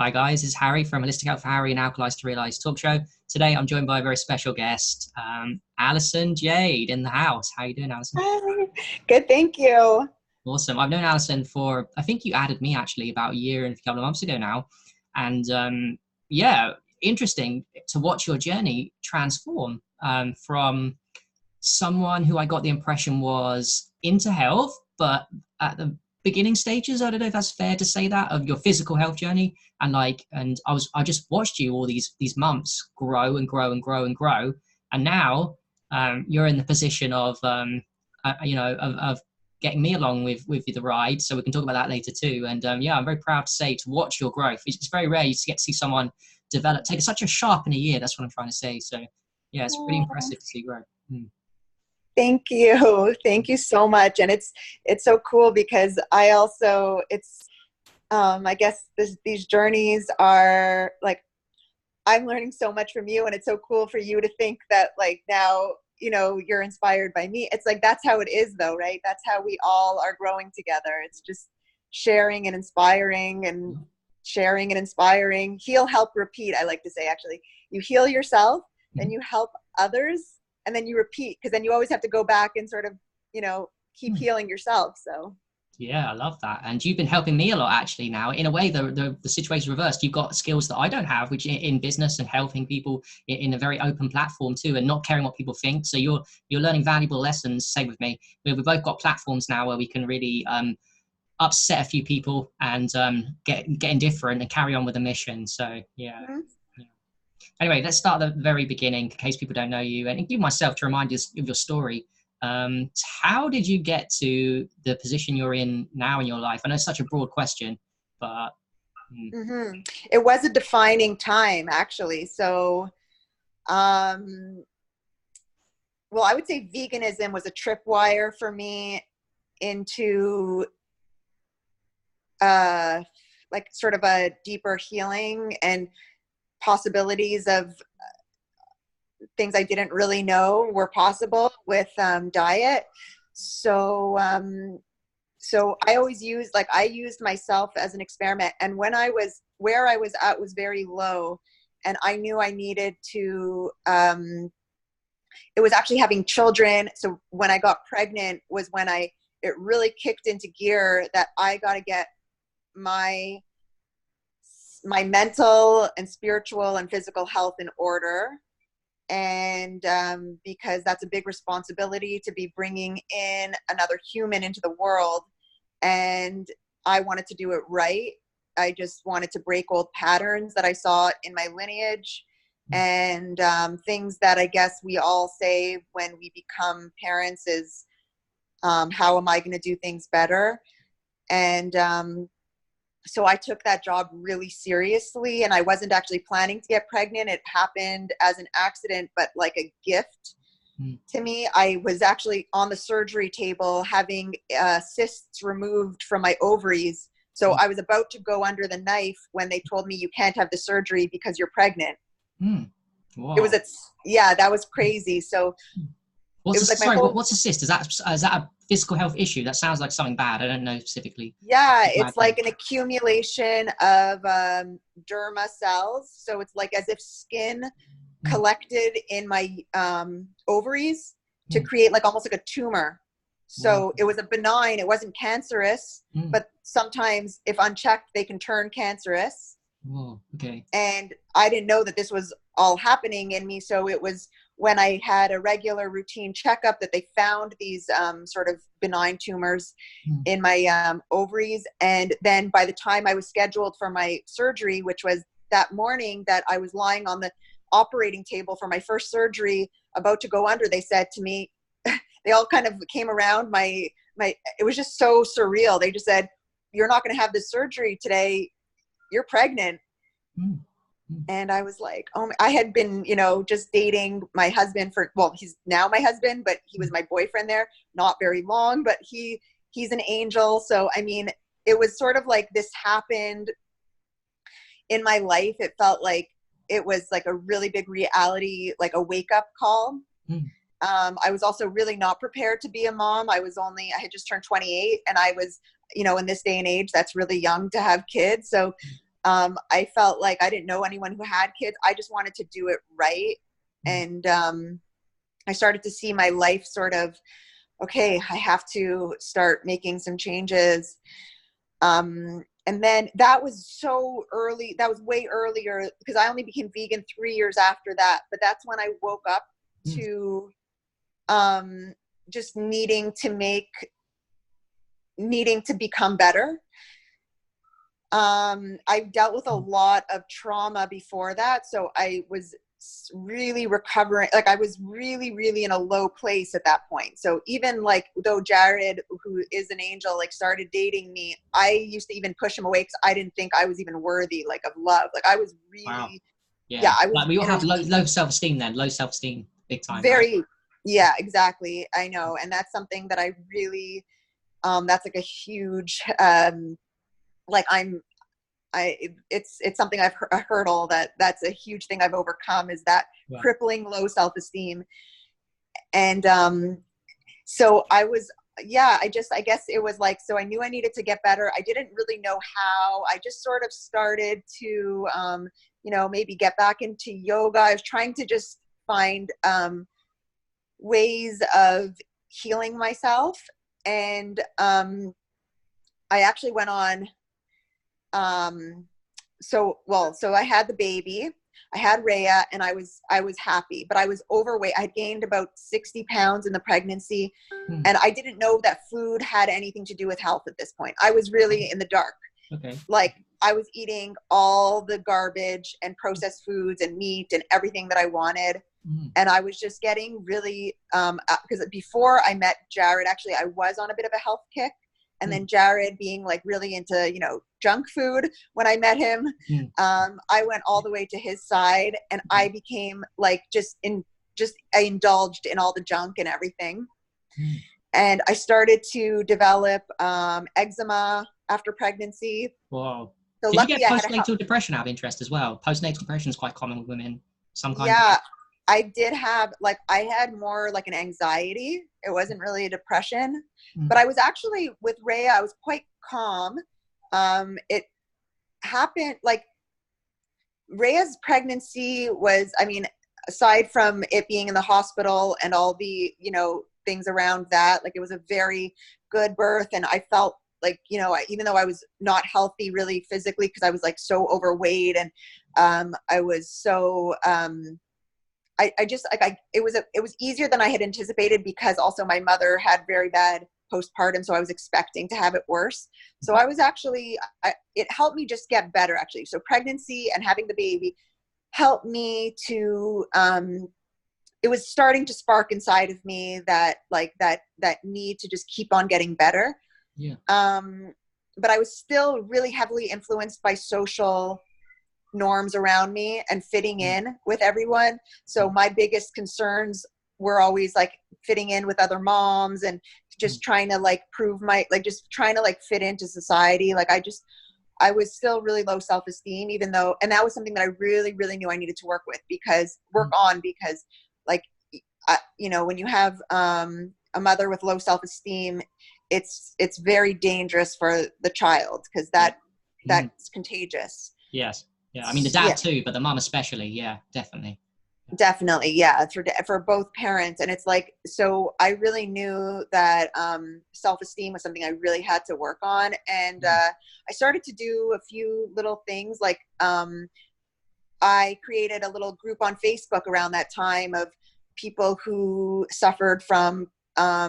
Hi guys, it's Harry from Holistic Health for Harry and Alkalize to Realize talk show. Today I'm joined by a very special guest, Allison Jade in the house. How you doing, Allison? Hi. Good, thank you. Awesome. I've known Allison for, I think you added me actually about a year and a couple of months ago now. And yeah, interesting to watch your journey transform from someone who I got the impression was into health, but at the beginning stages, I don't know if that's fair to say that, of your physical health journey. And I just watched you all these months grow and grow and grow and grow. And now you're in the position of, of getting me along with the ride. So we can talk about that later too. And yeah, I'm very proud to say to watch your growth. It's very rare to get to see someone develop, take such a sharp in a year. That's what I'm trying to say. So yeah, it's pretty Oh, impressive to see grow. thank you. Thank you so much. And it's so cool because I also I guess these journeys are like I'm learning so much from you, and it's so cool for you to think that like now, you're inspired by me. It's like that's how it is though, right? That's how we all are growing together. It's just sharing and inspiring and sharing and inspiring. Heal, help, repeat, I like to say actually. You heal yourself, then Mhm. you help others, and then you repeat because then you always have to go back and sort of, keep healing yourself. So Yeah, I love that. And you've been helping me a lot actually now. In a way, the situation reversed. You've got skills that I don't have, which in business and helping people in a very open platform too, and not caring what people think. So you're learning valuable lessons. Same with me. We've both got platforms now where we can really upset a few people and get indifferent and carry on with the mission. So yeah. mhm. Yeah. Anyway, let's start at the very beginning in case people don't know you, and give myself to remind us of your story. How did you get to the position you're in now in your life? I know it's such a broad question, but It was a defining time actually. So um well, I would say veganism was a tripwire for me into uh, like sort of a deeper healing and possibilities of things I didn't really know were possible with diet. So, so I always used I used myself as an experiment. And when I was where I was at was very low, and I knew I needed to. It was actually having children. So when I got pregnant was when it really kicked into gear that I got to get my my mental and spiritual and physical health in order. And because that's a big responsibility to be bringing in another human into the world. And I wanted to do it right. I just wanted to break old patterns that I saw in my lineage, and things that I guess we all say when we become parents is, how am I going to do things better? And so I took that job really seriously, and I wasn't actually planning to get pregnant. It happened as an accident, but like a gift mm, to me. I was actually on the surgery table having cysts removed from my ovaries. So mm, I was about to go under the knife when they told me you can't have the surgery because you're pregnant. mm. It was Wow. yeah, that was crazy. So it What's a, was like my sorry? whole, What's a cyst? Is that a physical health issue? That sounds like something bad. I don't know specifically. yeah, It's mad it's thing. like an accumulation of derma cells. So it's like as if skin Mm, collected in my ovaries to mm. create like almost like a tumor. Wow. So it was a benign, it wasn't cancerous, Mm. but sometimes if unchecked, they can turn cancerous. Whoa. Okay. And I didn't know that this was all happening in me. So it was when I had a regular routine checkup that they found these sort of benign tumors Mm, in my ovaries. And then by the time I was scheduled for my surgery, which was that morning that I was lying on the operating table for my first surgery, about to go under, they said to me, they all kind of came around it was just so surreal. They just said, "You're not going to have this surgery today. You're pregnant." mm, mm, And I was like, oh, I had been, just dating my husband well, he's now my husband, but he was mm. my boyfriend there, not very long, but he's an angel. So, I mean, it was sort of like this happened in my life. It felt like it was like a really big reality, like a wake up call. Mm. I was also really not prepared to be a mom. I had just turned 28, and I was, in this day and age, that's really young to have kids. So I felt like I didn't know anyone who had kids. I just wanted to do it right. And I started to see my life sort of, okay, I have to start making some changes. And then that was so early. That was way earlier because I only became vegan 3 years after that. But that's when I woke up to just needing to become better. I dealt with a lot of trauma before that. So I was really recovering. Like I was really, really in a low place at that point. So even like though Jared, who is an angel, like started dating me, I used to even push him away because I didn't think I was even worthy, like of love. Like I was really, Wow. yeah, I was like we all have low self-esteem then, low self-esteem, big time. very, right? yeah, exactly. I know. And that's something that I really, that's like a huge, like it's something a hurdle that's a huge thing I've overcome is that crippling low self-esteem. And so I was, I guess it was like, so I knew I needed to get better. I didn't really know how. I just sort of started to maybe get back into yoga. I was trying to just find ways of healing myself. And I actually went on so I had the baby, I had Rhea, and I was happy, but I was overweight. I had gained about 60 pounds in the pregnancy, and I didn't know that food had anything to do with health at this point. I was really in the dark. Okay. Like I was eating all the garbage and processed foods and meat and everything that I wanted. And I was just getting really, because before I met Jared, actually, I was on a bit of a health kick. And then Jared being like really into, junk food when I met him, I went all the way to his side, and I became like I indulged in all the junk and everything. And I started to develop eczema after pregnancy. Wow. So Did you get luckily postnatal depression out of interest as well? Postnatal depression is quite common with women. Some kind Yeah, I did have, like, I had more like an anxiety. It wasn't really a depression, but I was actually with Rhea, I was quite calm. It happened, like, Rhea's pregnancy was, I mean, aside from it being in the hospital and all the, things around that, like, it was a very good birth. And I felt like, even though I was not healthy really physically, because I was like so overweight, and I was so, I just like, it was easier than I had anticipated, because also my mother had very bad postpartum. So I was expecting to have it worse. So I was actually, it helped me just get better actually. So pregnancy and having the baby helped me to, it was starting to spark inside of me that need to just keep on getting better. Yeah. But I was still really heavily influenced by social norms around me and fitting in with everyone. So my biggest concerns were always like fitting in with other moms and just trying to like prove just trying to like fit into society. Like I was still really low self-esteem, even though, and that was something that I really, really knew I needed to work on, because like, when you have a mother with low self-esteem, it's very dangerous for the child, because that's contagious. Yes. Yeah. I mean, the dad too, but the mom especially. Yeah, definitely. Definitely. Yeah. For both parents. And it's like, so I really knew that self-esteem was something I really had to work on. And I started to do a few little things, like I created a little group on Facebook around that time of people who suffered from, I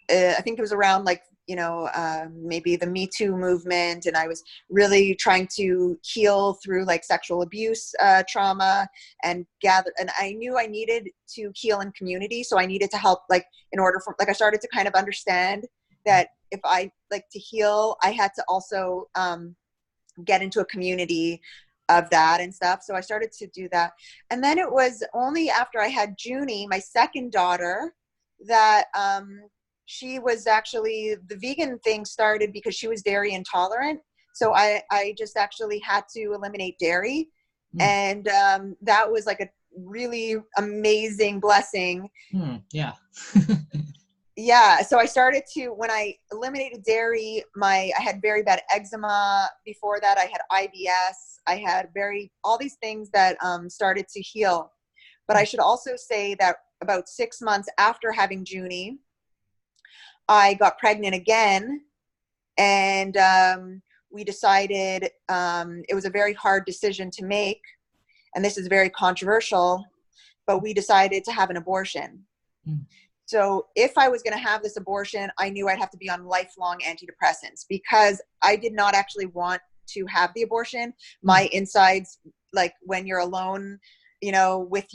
think it was around like, maybe the Me Too movement. And I was really trying to heal through like sexual abuse trauma, and and I knew I needed to heal in community. So I needed to help, like, in order for, like, I started to kind of understand that if I like to heal, I had to also get into a community of that and stuff. So I started to do that. And then it was only after I had Junie, my second daughter, that she was actually, the vegan thing started because she was dairy intolerant. So I just actually had to eliminate dairy. And that was like a really amazing blessing. Yeah. yeah, so I started to, when I eliminated dairy, I had very bad eczema. Before that, I had IBS. I had all these things that started to heal. But I should also say that about 6 months after having Junie, I got pregnant again, and we decided, it was a very hard decision to make, and this is very controversial, but we decided to have an abortion. Mm. So if I was going to have this abortion, I knew I'd have to be on lifelong antidepressants, because I did not actually want to have the abortion. My insides, like when you're alone, with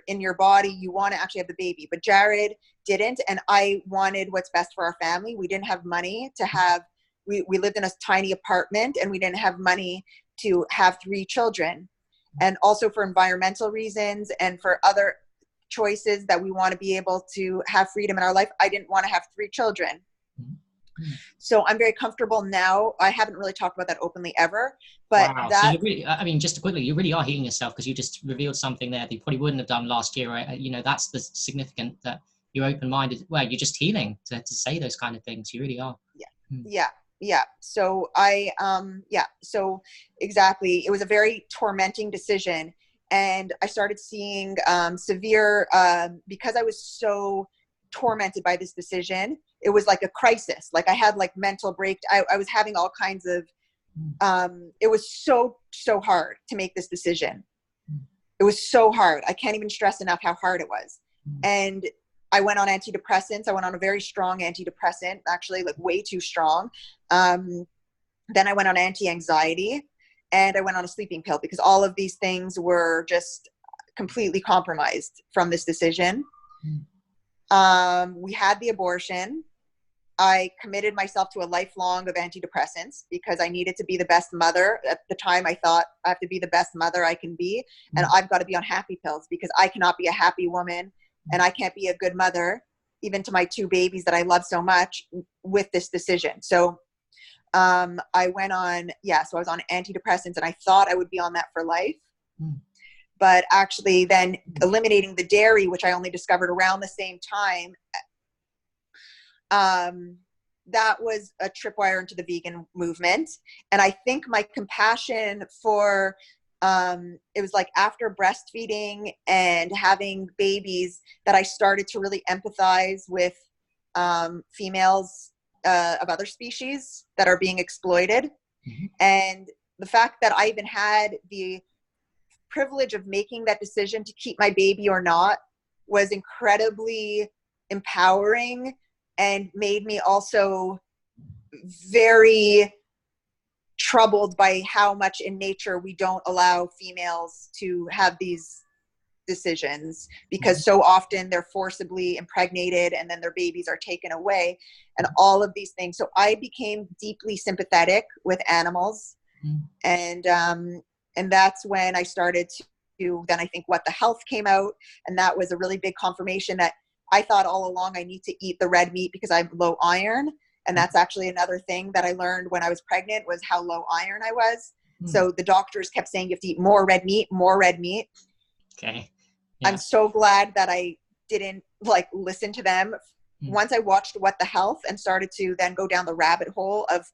in your body, you want to actually have the baby. But Jared didn't, and I wanted what's best for our family. We didn't have money to have, we lived in a tiny apartment, and we didn't have money to have 3 children. And also for environmental reasons and for other choices that we want to be able to have freedom in our life, I didn't want to have 3 children. So I'm very comfortable now. I haven't really talked about that openly ever, but Wow. So you really, I mean, just quickly, you really are healing yourself, because you just revealed something there that you probably wouldn't have done last year, right? That's the significant, that you're open-minded. Well, you're just healing to say those kind of things. You really are. Yeah. So so exactly. It was a very tormenting decision. And I started seeing severe, because I was so tormented by this decision. It was like a crisis. Like I had like mental break. I was having all kinds of, it was so hard to make this decision. It was so hard. I can't even stress enough how hard it was. And I went on antidepressants. I went on a very strong antidepressant, actually like way too strong. Then I went on anti-anxiety, and I went on a sleeping pill, because all of these things were just completely compromised from this decision. We had the abortion. I committed myself to a lifelong of antidepressants, because I needed to be the best mother. At the time, I thought I have to be the best mother I can be, and I've got to be on happy pills, because I cannot be a happy woman, and I can't be a good mother, even to my 2 babies that I love so much, with this decision. So I went on, so I was on antidepressants, and I thought I would be on that for life. But actually then eliminating the dairy, which I only discovered around the same time, that was a tripwire into the vegan movement. And I think my compassion for, it was like after breastfeeding and having babies that I started to really empathize with females of other species that are being exploited. And the fact that I even had the privilege of making that decision to keep my baby or not was incredibly empowering, and made me also very troubled by how much in nature we don't allow females to have these decisions, because so often they're forcibly impregnated, and then their babies are taken away, and all of these things. So I became deeply sympathetic with animals. And that's when I started to, then I think What the Health came out, and that was a really big confirmation that I thought all along I need to eat the red meat because I'm low iron. And that's actually another thing that I learned when I was pregnant, was how low iron I was. So the doctors kept saying you have to eat more red meat, more red meat. Okay. Yeah. I'm so glad that I didn't listen to them. Once I watched What the Health and started to then go down the rabbit hole of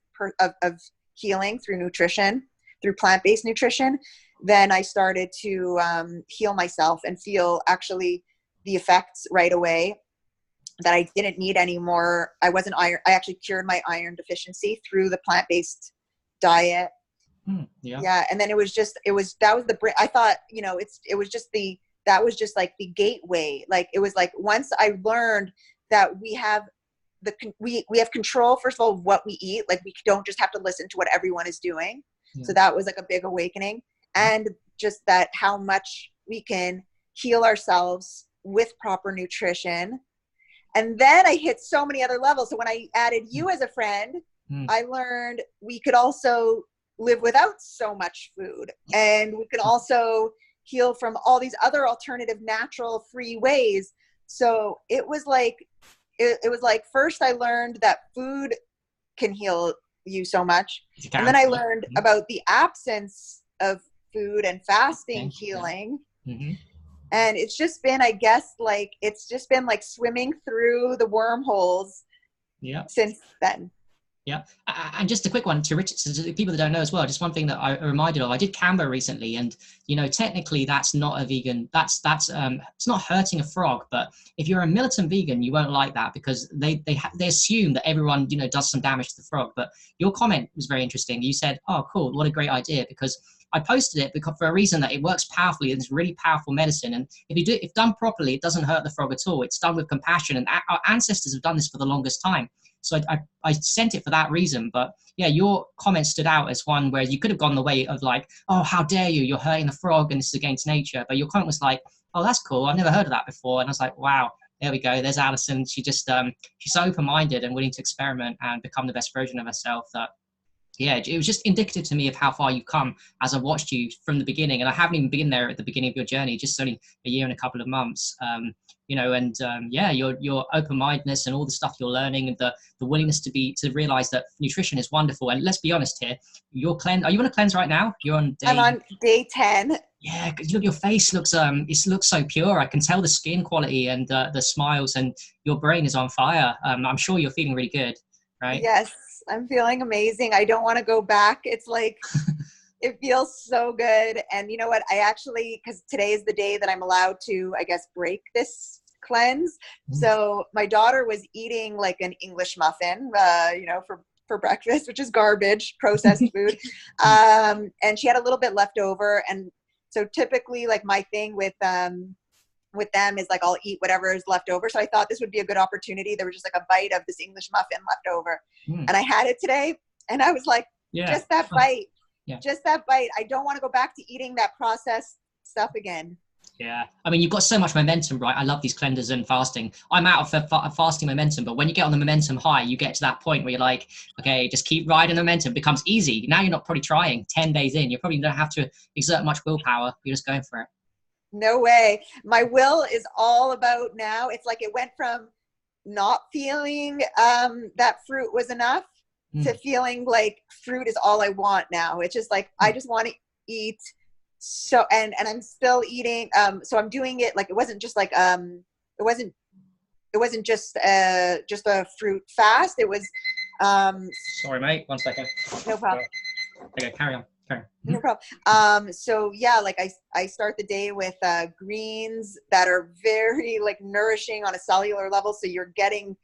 healing through nutrition, through plant-based nutrition, then I started to heal myself and feel actually the effects right away, that I didn't need anymore. I actually cured my iron deficiency through the plant-based diet. And then I thought, that was just like the gateway. Like it was like, once I learned that we have we have control, first of all, of what we eat. Like we don't just have to listen to what everyone is doing. So that was like a big awakening. And just that how much we can heal ourselves with proper nutrition. And then I hit so many other levels. So when I added you as a friend, I learned we could also live without so much food, and we could also heal from all these other alternative, natural, free ways. So it was like, first I learned that food can heal you so much. And then I learned about the absence of food and fasting healing. And it's just been, I guess, like, it's just been like swimming through the wormholes Yeah. since then. Yeah, and just a quick one to Richard, to the people that don't know as well. Just one thing that I reminded of. I did Canberra recently, and technically that's not a vegan. That's it's not hurting a frog, but if you're a militant vegan, you won't like that because they assume that everyone does some damage to the frog. But your comment was very interesting. You said, "Oh, cool, what a great idea," because I posted it because for a reason that it works powerfully and it's really powerful medicine. And if done properly, it doesn't hurt the frog at all. It's done with compassion, and our ancestors have done this for the longest time. So I sent it for that reason. But yeah, your comment stood out as one where you could have gone the way of like, oh, how dare you? You're hurting the frog and this is against nature. But your comment was like, oh, that's cool. I've never heard of that before. And I was like, wow, there we go. There's Allison. She's so open-minded and willing to experiment and become the best version of herself that yeah, it was just indicative to me of how far you've come as I watched you from the beginning. And I haven't even been there at the beginning of your journey, just only a year and a couple of months. Yeah, your open-mindedness and all the stuff you're learning and the willingness to realize that nutrition is wonderful. And let's be honest here, are you on a cleanse right now? You're on day. I'm on day 10. Yeah, because your face looks it looks so pure. I can tell the skin quality and the smiles, and your brain is on fire. I'm sure you're feeling really good, right? Yes, I'm feeling amazing. I don't want to go back. It's like, it feels so good. And you know what? I actually, because today is the day that I'm allowed to, I guess, break this cleanse. So my daughter was eating like an English muffin, for breakfast, which is garbage, processed food. And she had a little bit left over. And so typically, like, my thing with them is like, I'll eat whatever is left over. So I thought this would be a good opportunity. There was just like a bite of this English muffin left over. And I had it today and I was like, just that bite, just that bite. I don't want to go back to eating that processed stuff again. Yeah, I mean, you've got so much momentum, right? I love these cleanses and fasting. I'm out of fasting momentum, but when you get on the momentum high, you get to that point where you're like, okay, just keep riding the momentum. It becomes easy. Now you're not probably trying 10 days in. You probably don't have to exert much willpower. You're just going for it. No way. My will is all about now. It's like it went from not feeling that fruit was enough to feeling like fruit is all I want now. It's just like, I just want to eat. So, and I'm still eating. So I'm doing it like, it wasn't just like, it wasn't just a fruit fast. It was, sorry, mate. 1 second. No problem. Okay, carry on. No problem. So yeah, like I start the day with greens that are very like nourishing on a cellular level. So you're having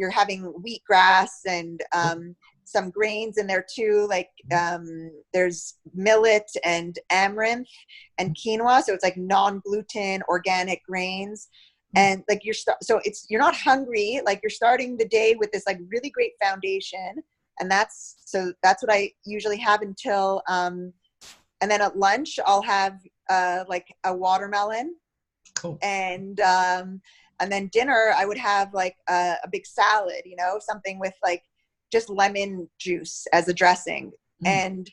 wheatgrass and some grains in there too. Like there's millet and amaranth and quinoa. So it's like non-gluten organic grains. And like you're not hungry. Like you're starting the day with this like really great foundation. And that's what I usually have until, and then at lunch I'll have like a watermelon. Cool. And then dinner I would have like a big salad, something with like just lemon juice as a dressing. And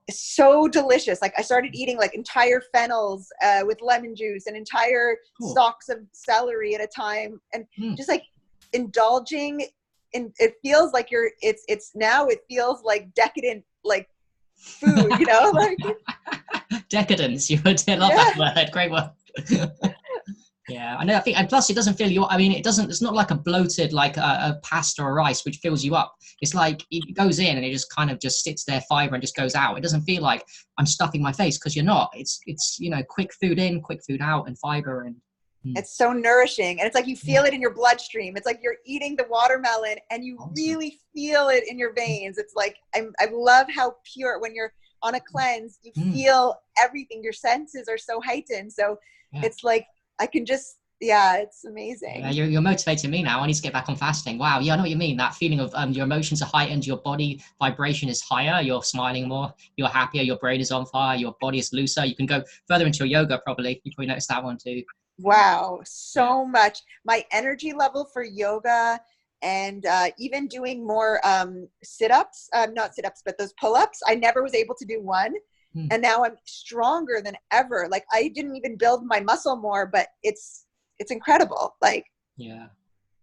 it's so delicious. Like I started eating like entire fennels with lemon juice and entire stalks of celery at a time, and just like indulging. And it feels like it feels like decadent, like food, like decadence. You would love that word. Great word. Yeah, I know. I think, and plus it doesn't fill you up. I mean, it's not like a bloated, like a pasta or rice, which fills you up. It's like it goes in and it just kind of just sits there, fiber, and just goes out. It doesn't feel like I'm stuffing my face, because you're not. It's quick food in, quick food out, and fiber. And it's so nourishing, and it's like you feel it in your bloodstream. It's like you're eating the watermelon and you really feel it in your veins. It's like I love how pure, when you're on a cleanse, you feel everything. Your senses are so heightened. So it's like I can just, it's amazing. Yeah, you're motivating me now. I need to get back on fasting. Wow, yeah, I know what you mean. That feeling of your emotions are heightened, your body vibration is higher, you're smiling more, you're happier, your brain is on fire, your body is looser. You can go further into your yoga probably. You probably noticed that one too. Wow, so much. My energy level for yoga and even doing more sit-ups, not sit-ups, but those pull-ups, I never was able to do one. And now I'm stronger than ever. Like I didn't even build my muscle more, but it's incredible. Like, yeah,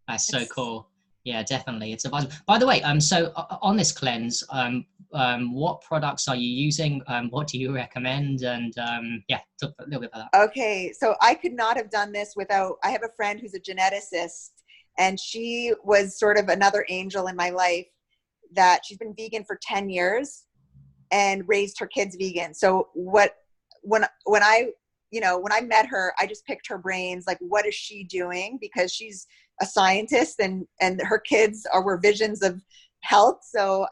that's so cool. Yeah, definitely. It's advisable. By the way, so on this cleanse, what products are you using? What do you recommend? And yeah, talk a little bit about that. Okay, so I could not have done this without, I have a friend who's a geneticist, and she was sort of another angel in my life, that she's been vegan for 10 years and raised her kids vegan. So when I, when I met her, I just picked her brains, like, what is she doing? Because she's a scientist, and her kids were visions of health. So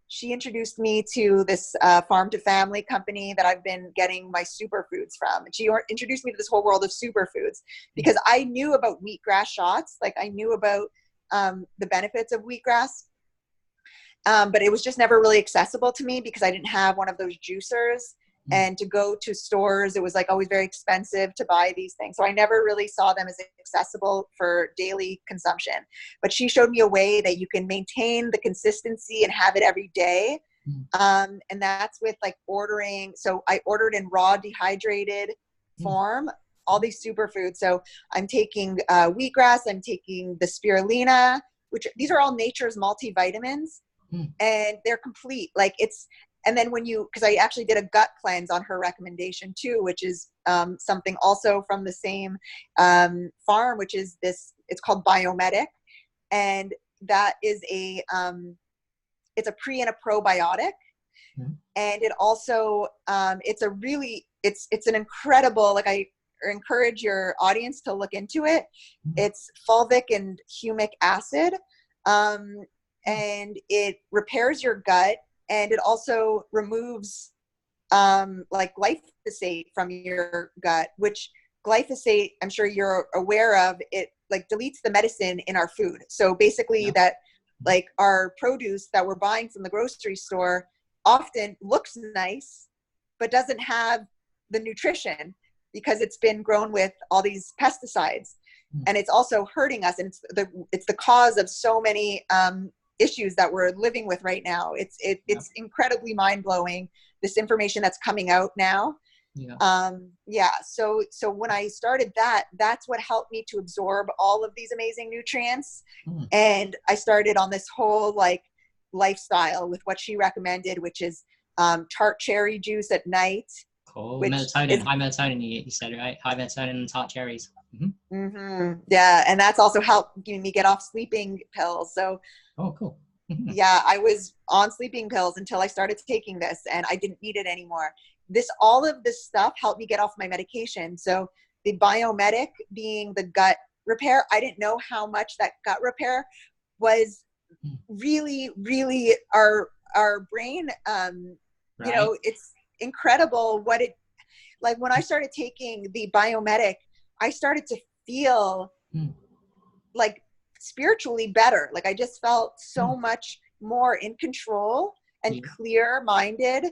she introduced me to this farm to family company that I've been getting my superfoods from. And she introduced me to this whole world of superfoods, because I knew about wheatgrass shots. Like, I knew about the benefits of wheatgrass. But it was just never really accessible to me because I didn't have one of those juicers. And to go to stores, it was like always very expensive to buy these things. So I never really saw them as accessible for daily consumption. But she showed me a way that you can maintain the consistency and have it every day. And that's with like ordering. So I ordered in raw dehydrated form all these superfoods. So I'm taking wheatgrass, I'm taking the spirulina, which these are all nature's multivitamins. And they're complete. Like, it's, and then because I actually did a gut cleanse on her recommendation too, which is something also from the same farm, which is it's called Biomedic. And that is it's a pre and a probiotic. And it also, it's an incredible, like, I encourage your audience to look into it. It's fulvic and humic acid. And it repairs your gut, and it also removes like glyphosate from your gut, which glyphosate, I'm sure you're aware of, it like deletes the medicine in our food. So basically that, like, our produce that we're buying from the grocery store often looks nice, but doesn't have the nutrition because it's been grown with all these pesticides. And it's also hurting us. And it's the cause of so many issues that we're living with right now. It's incredibly mind-blowing, this information that's coming out now. So when I started that's what helped me to absorb all of these amazing nutrients. And I started on this whole like lifestyle with what she recommended, which is tart cherry juice at night. Cool. Melatonin, high melatonin, you said, right? High melatonin and tart cherries. Yeah, and that's also helped me get off sleeping pills. So cool. Yeah, I was on sleeping pills until I started taking this, and I didn't need it anymore. All of this stuff helped me get off my medication. So the Biomedic being the gut repair, I didn't know how much that gut repair was really, really our brain. It's incredible what it, like, when I started taking the Biomedic, I started to feel like spiritually better. Like, I just felt so much more in control and clear minded.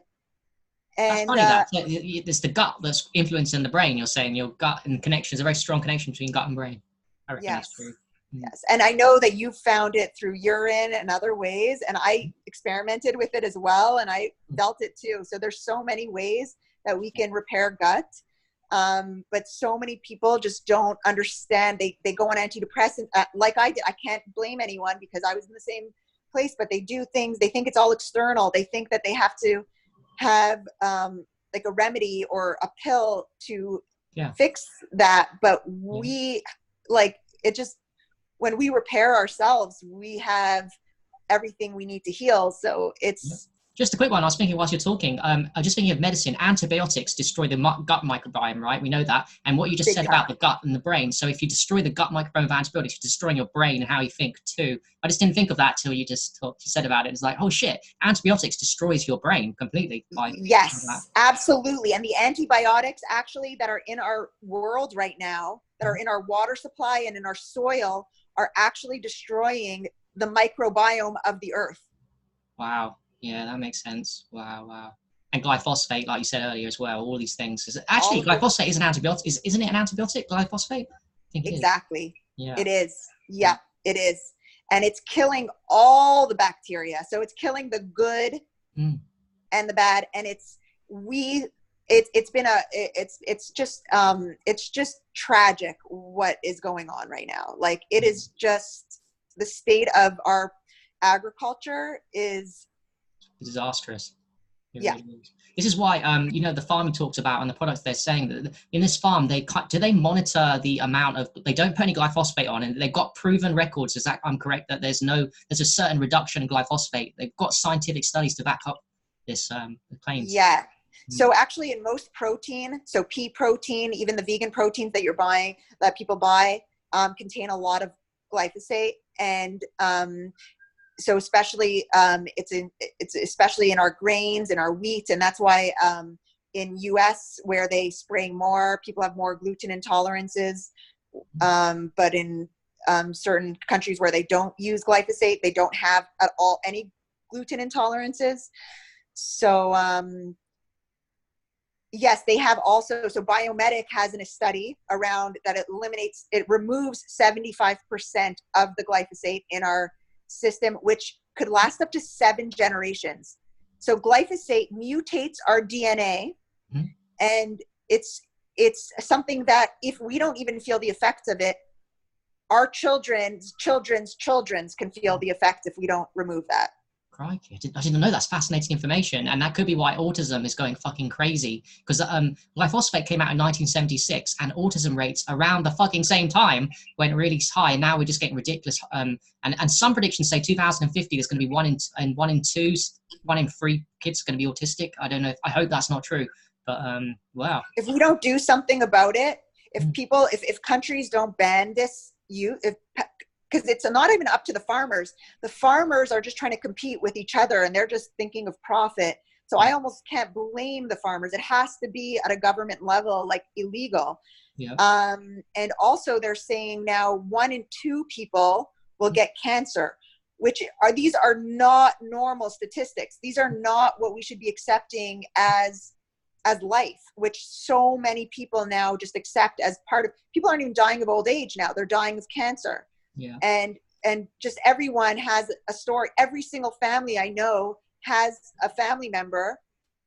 And that's funny that it's the gut that's influencing the brain. You're saying your gut and connection is a very strong connection between gut and brain. I reckon that's true. Yes. And I know that you found it through urine and other ways, and I experimented with it as well, and I felt it too. So there's so many ways that we can repair gut. But so many people just don't understand. They go on antidepressants like I did. I can't blame anyone because I was in the same place, but they do things. They think it's all external. They think that they have to have like a remedy or a pill to fix that. But we when we repair ourselves, we have everything we need to heal. So it's just a quick one. I was thinking whilst you're talking, I'm just thinking of medicine. Antibiotics destroy the gut microbiome, right? We know that. And what you just said about the gut and the brain. So if you destroy the gut microbiome of antibiotics, you're destroying your brain and how you think too. I just didn't think of that till you said about it. It's like, oh shit, antibiotics destroys your brain completely. Yes, absolutely. And the antibiotics actually that are in our world right now, that are in our water supply and in our soil, are actually destroying the microbiome of the earth. Wow. Yeah, that makes sense. Wow. And glyphosate, like you said earlier as well, all these things. Actually, glyphosate is an antibiotic. Isn't it an antibiotic, glyphosate? I think exactly. Yeah. It is. Yeah, it is. And it's killing all the bacteria. So it's killing the good and the bad. And it's just tragic what is going on right now. Like, it is just the state of our agriculture is disastrous. It yeah. really is. This is why, you know, the farming talks about and the products they're saying that in this farm, they monitor the amount of, they don't put any glyphosate on, and they've got proven records. Is that I'm correct that there's a certain reduction in glyphosate? They've got scientific studies to back up this the claims. Yeah. So actually in most protein, so pea protein, even the vegan proteins that you're buying, that people buy, contain a lot of glyphosate. And so especially it's especially in our grains and our wheat. And that's why in US where they spray more, people have more gluten intolerances. But in certain countries where they don't use glyphosate, they don't have at all any gluten intolerances. So yes, they have also, so Biomedic has a study around that it removes 75% of the glyphosate in our system, which could last up to 7 generations. So glyphosate mutates our DNA, and it's something that if we don't even feel the effects of it, our children's can feel the effects if we don't remove that. Crikey, I didn't know. That's fascinating information, and that could be why autism is going fucking crazy, because glyphosate came out in 1976 and autism rates around the fucking same time went really high, and now we're just getting ridiculous. And some predictions say 2050 there's going to be one in 3 kids going to be autistic. I don't know. I hope that's not true, but wow. If we don't do something about it, if countries don't ban this, because it's not even up to the farmers. The farmers are just trying to compete with each other, and they're just thinking of profit. So I almost can't blame the farmers. It has to be at a government level, like illegal. Yeah. And also they're saying now 1 in 2 people will get cancer, these are not normal statistics. These are not what we should be accepting as life, which so many people now just accept as part of. People aren't even dying of old age now. They're dying of cancer. Yeah. And just everyone has a story. Every single family I know has a family member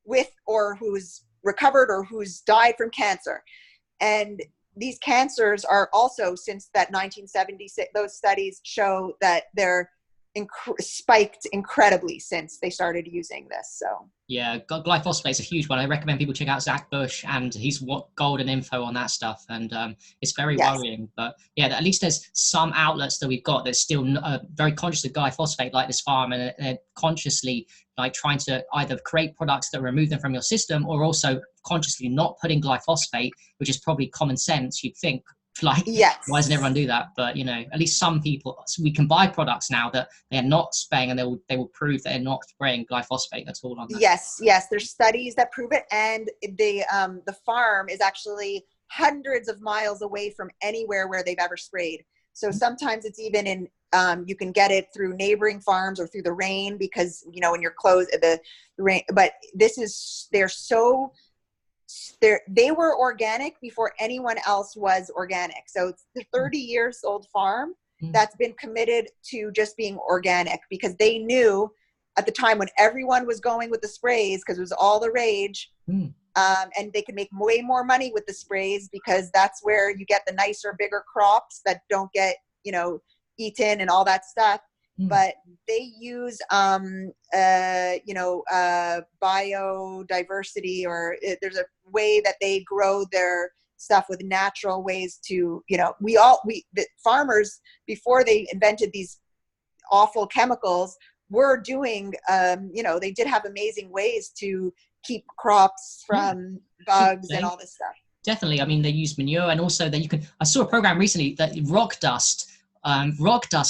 with or who's recovered or who's died from cancer. And these cancers are also, since that 1976, those studies show that they're spiked incredibly since they started using this. So yeah, glyphosate is a huge one. I recommend people check out Zach Bush and he's golden info on that stuff, and it's very worrying. But yeah, at least there's some outlets that we've got that's still very conscious of glyphosate, like this farm, and they're consciously like trying to either create products that remove them from your system, or also consciously not putting glyphosate, which is probably common sense, you'd think. Like, why doesn't everyone do that? But you know, at least some people, so we can buy products now that they are not spraying, and they will prove that they're not spraying glyphosate at all on that. Yes, there's studies that prove it, and the farm is actually hundreds of miles away from anywhere where they've ever sprayed. So sometimes it's even in you can get it through neighboring farms or through the rain, because you know when you're close the rain. But they were organic before anyone else was organic. So it's the 30 years old farm that's been committed to just being organic, because they knew at the time when everyone was going with the sprays, because it was all the rage, and they could make way more money with the sprays, because that's where you get the nicer, bigger crops that don't get, eaten and all that stuff. But they use, biodiversity, or there's a way that they grow their stuff with natural ways to, the farmers, before they invented these awful chemicals, were doing, they did have amazing ways to keep crops from bugs and all this stuff. Definitely. I mean, they use manure, and also that I saw a program recently that rock dust,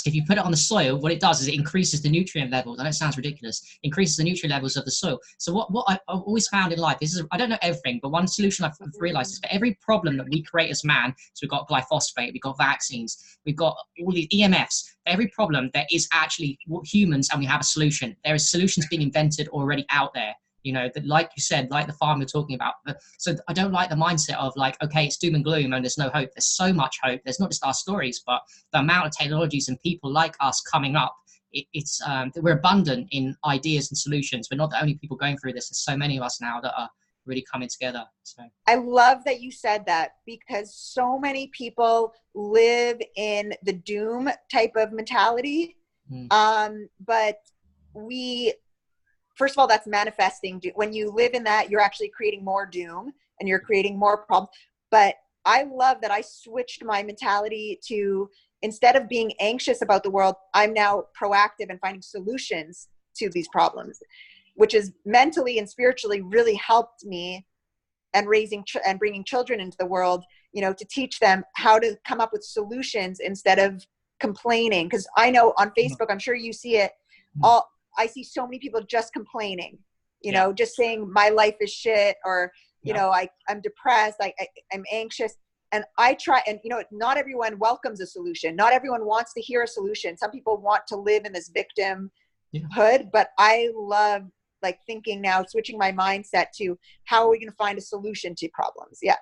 if you put it on the soil, what it does is it increases the nutrient levels. I know it sounds ridiculous. Increases the nutrient levels of the soil. So what I've always found in life, I don't know everything, but one solution I've realized is for every problem that we create as man, so we've got glyphosate, we've got vaccines, we've got all these EMFs, for every problem there is actually humans, and we have a solution. There is solutions being invented already out there. That, like you said, like the farm you're talking about. So I don't like the mindset of like, okay, it's doom and gloom and there's no hope. There's so much hope. There's not just our stories, but the amount of technologies and people like us coming up. We're abundant in ideas and solutions. We're not the only people going through this. There's so many of us now that are really coming together. So I love that you said that, because so many people live in the doom type of mentality. But we, first of all, that's manifesting. When you live in that, you're actually creating more doom and you're creating more problems. But I love that I switched my mentality to, instead of being anxious about the world, I'm now proactive and finding solutions to these problems, which is mentally and spiritually really helped me. And and bringing children into the world, to teach them how to come up with solutions instead of complaining. Because I know on Facebook, I'm sure you see it, I see so many people just complaining, just saying my life is shit, or I'm depressed, I'm anxious. And I try, and not everyone welcomes a solution. Not everyone wants to hear a solution. Some people want to live in this victimhood, but I love thinking now, switching my mindset to how are we going to find a solution to problems. Yeah.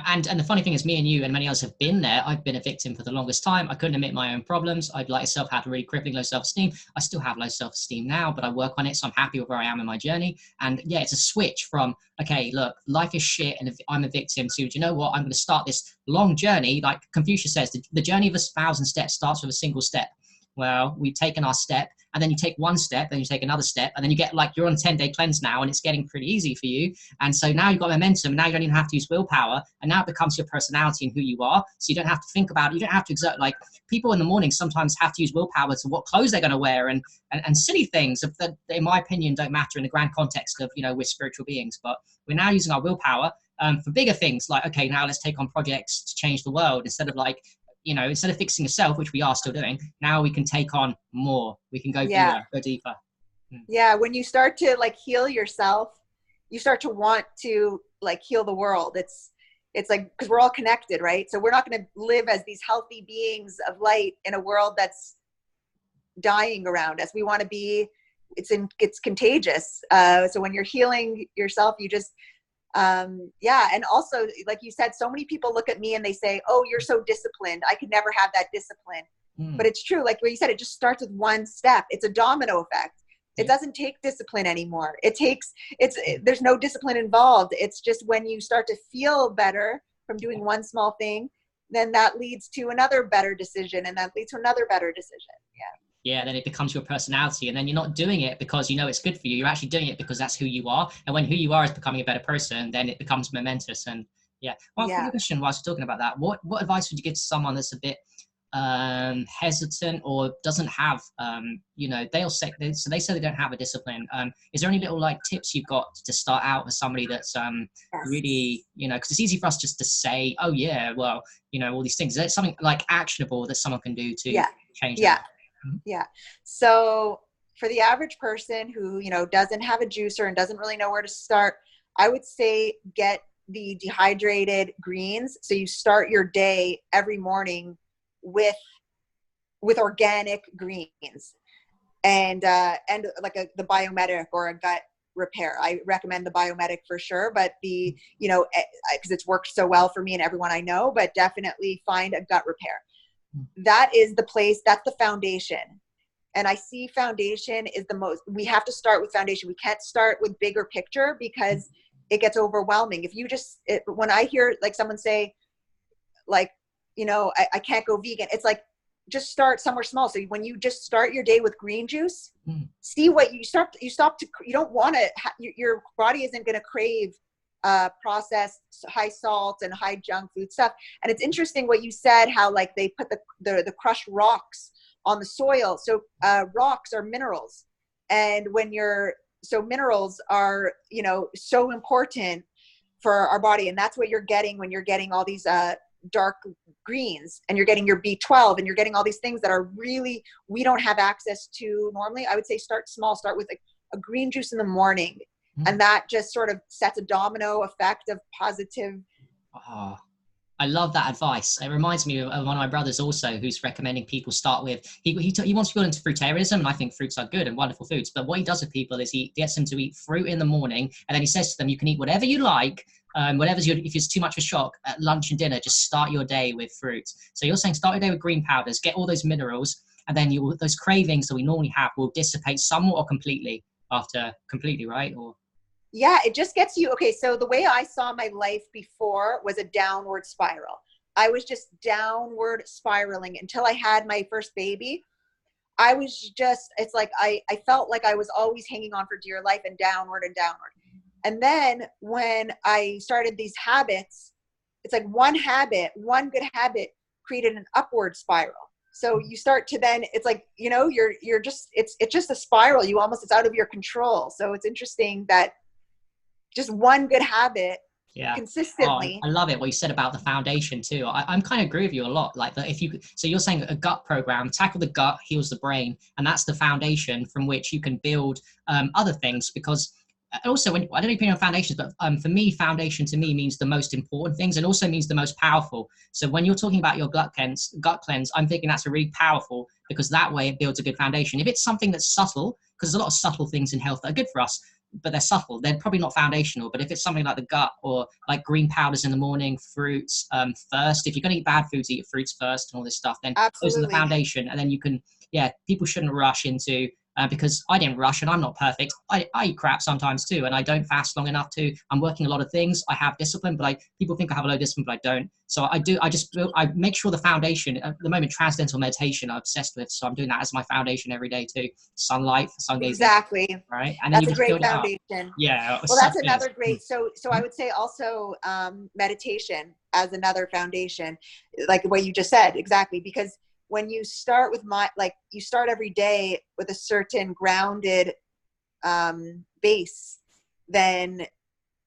And the funny thing is, me and you and many others have been there. I've been a victim for the longest time. I couldn't admit my own problems. I'd like myself had really crippling low self-esteem. I still have low self-esteem now, but I work on it. So I'm happy with where I am in my journey. And yeah, it's a switch from, okay, look, life is shit and I'm a victim, to, do you know what? I'm going to start this long journey. Like Confucius says, the journey of 1,000 steps starts with a single step. Well, we've taken our step, and then you take one step, then you take another step, and then you get you're on a 10-day cleanse now, and it's getting pretty easy for you. And so now you've got momentum, and now you don't even have to use willpower, and now it becomes your personality and who you are. So you don't have to think about it. You don't have to exert, people in the morning sometimes have to use willpower to what clothes they're going to wear, and silly things that, in my opinion, don't matter in the grand context of, we're spiritual beings. But we're now using our willpower for bigger things, okay, now let's take on projects to change the world, instead of instead of fixing yourself, which we are still doing, now we can take on more. We can go bigger, go deeper. Yeah. When you start to heal yourself, you start to want to heal the world. It's because we're all connected, right? So we're not going to live as these healthy beings of light in a world that's dying around us. We want to be, it's contagious. So when you're healing yourself, you just, and also, like you said, so many people look at me and they say, oh, you're so disciplined. I could never have that discipline. But it's true. Like what you said, it just starts with one step. It's a domino effect. It doesn't take discipline anymore. There's no discipline involved. It's just when you start to feel better from doing one small thing, then that leads to another better decision, and that leads to another better decision. Yeah, then it becomes your personality, and then you're not doing it because it's good for you. You're actually doing it because that's who you are. And when who you are is becoming a better person, then it becomes momentous. And one question whilst we're talking about that, what advice would you give to someone that's a bit hesitant or doesn't have, they say they don't have a discipline. Is there any little tips you've got to start out with somebody that's really, because it's easy for us just to say, oh yeah, well, all these things. Is there something actionable that someone can do to change that? Yeah. So for the average person who, doesn't have a juicer and doesn't really know where to start, I would say get the dehydrated greens. So you start your day every morning with organic greens and the Biomedic or a gut repair. I recommend the Biomedic for sure, but because it's worked so well for me and everyone I know, but definitely find a gut repair. That is the place, that's the foundation. And I see foundation is we have to start with foundation. We can't start with bigger picture because it gets overwhelming. If you when I hear someone say I can't go vegan, it's just start somewhere small. So when you just start your day with green juice, see what you don't want to, your body isn't going to crave processed high salt and high junk food stuff. And it's interesting what you said, how they put the crushed rocks on the soil. So rocks are minerals, and minerals are so important for our body, and that's what you're getting when you're getting all these dark greens, and you're getting your B12, and you're getting all these things that are really we don't have access to normally. I would say start small. Start with a green juice in the morning. And that just sort of sets a domino effect of positive. Oh, I love that advice. It reminds me of one of my brothers also, who's recommending people start with, he wants to go into fruitarianism, and I think fruits are good and wonderful foods. But what he does with people is he gets them to eat fruit in the morning, and then he says to them, you can eat whatever you like, if it's too much of a shock at lunch and dinner, just start your day with fruit. So you're saying start your day with green powders, get all those minerals, and then those cravings that we normally have will dissipate somewhat or completely, right? Or Yeah, it just gets you. Okay, so the way I saw my life before was a downward spiral. I was just downward spiraling until I had my first baby. I was just, it's like I felt like I was always hanging on for dear life and downward and downward. And then when I started these habits, it's like one habit, one good habit created an upward spiral. So you start to then, it's like, you know, you're just, it's just a spiral. You almost, it's out of your control. So it's interesting that just one good habit Yeah. Oh, consistently. I love it. What you said about the foundation too. I'm kind of agree with you a lot. Like that, if you, so you're saying a gut program, tackle the gut, heals the brain, and that's the foundation from which you can build other things. Because also, when I don't know if you know foundations, but for me, foundation to me means the most important things, and also means the most powerful. So when you're talking about your gut cleanse, I'm thinking that's a really powerful, because that way it builds a good foundation. If it's something that's subtle, because there's a lot of subtle things in health that are good for us, but they're subtle, they're probably not foundational. But if it's something like the gut, or like green powders in the morning, fruits first, if you're going to eat bad foods, eat your fruits first and all this stuff, then those are the Absolutely. foundation. And then you can, yeah, people shouldn't rush into, because I didn't rush, and I'm not perfect. I eat crap sometimes too, and I don't fast long enough to. I'm working a lot of things. I have discipline, but people think I have a low discipline, but I don't. So I do. I make sure the foundation. At the moment, transcendental meditation I'm obsessed with, so I'm doing that as my foundation every day too. Sunlight for sun gazing, Exactly. right? And then That's you a just great build it up. foundation. Yeah, Well, such that's is. another great. So I would say also meditation as another foundation, like what you just said, exactly. Because when you start with you start every day with a certain grounded base, then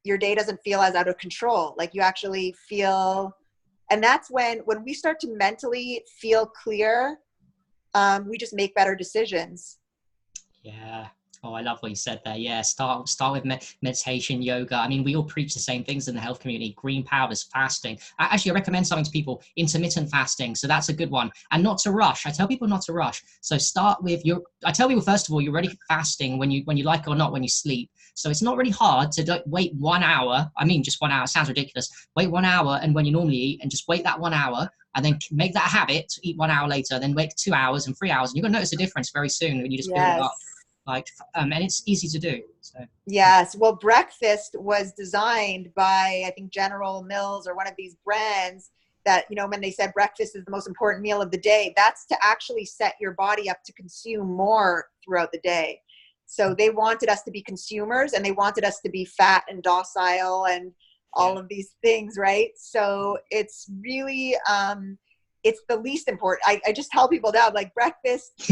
your day doesn't feel as out of control. Like you actually feel, and that's when we start to mentally feel clear, we just make better decisions. Yeah. Oh, I love what you said there. Yeah, start with meditation, yoga. I mean, we all preach the same things in the health community: green powders, fasting. Actually, I recommend something to people: intermittent fasting. So that's a good one, and not to rush. I tell people not to rush. So start with your. I tell people first of all, you're already fasting when you like it or not when you sleep. So it's not really hard to wait 1 hour. I mean, just 1 hour sounds ridiculous. Wait 1 hour, and when you normally eat, and just wait that 1 hour, and then make that a habit to eat 1 hour later, then wait 2 hours and 3 hours, and you're gonna notice a difference very soon when you just build it up. Yes. And it's easy to do. So. Yes. Well, breakfast was designed by, I think, General Mills or one of these brands that, you know, when they said breakfast is the most important meal of the day, that's to actually set your body up to consume more throughout the day. So they wanted us to be consumers, and they wanted us to be fat and docile and all of these things, right? So it's really, it's the least important. I just tell people now, like, breakfast